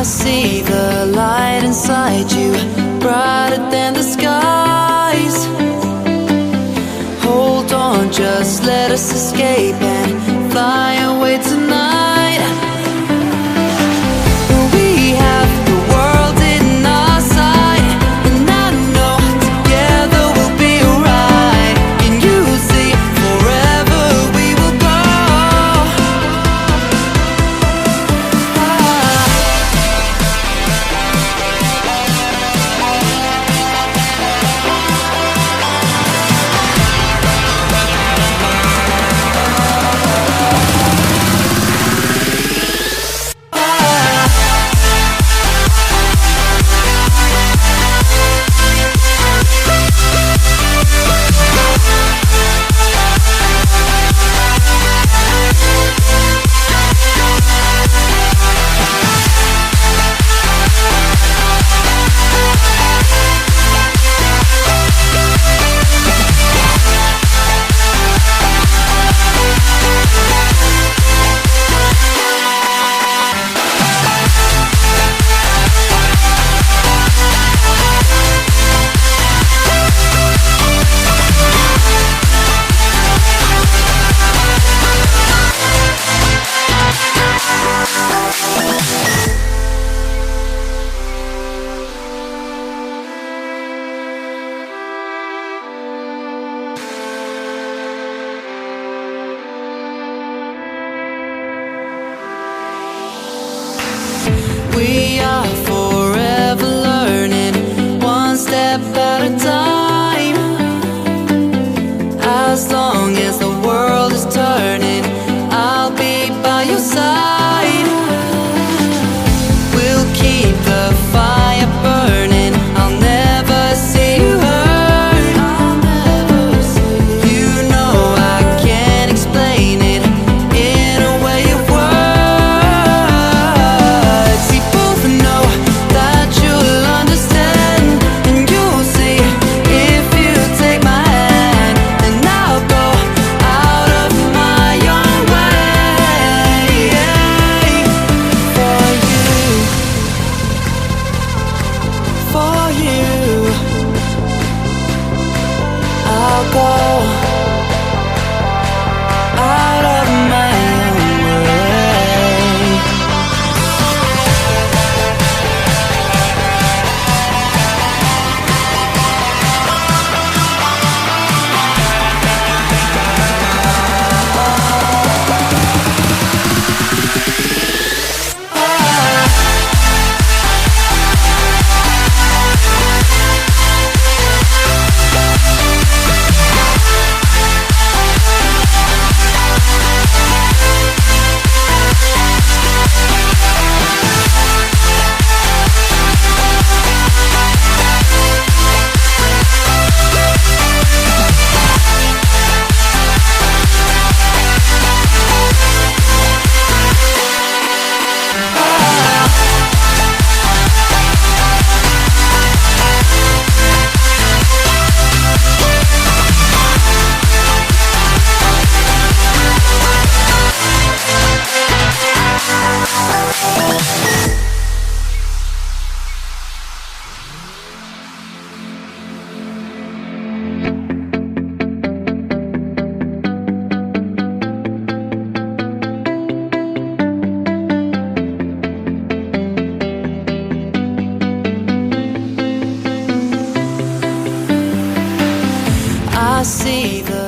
I see the light inside you, brighter than the skies. Hold on, just let us escape and fly away tonight. We have the world in our sight, and I know together we'll be alright. Can you see forever we will go? We are forever learning, one step at a time. As long as the world is turning, I'll be by your side. We'll keep the fire burning, I'll never see you hurt. You know I can't explain it in a way of words. We both know that you'll understand, and you'll see if you take my hand, and I'll go out of my own way for you. I'll go out of my own way. I see the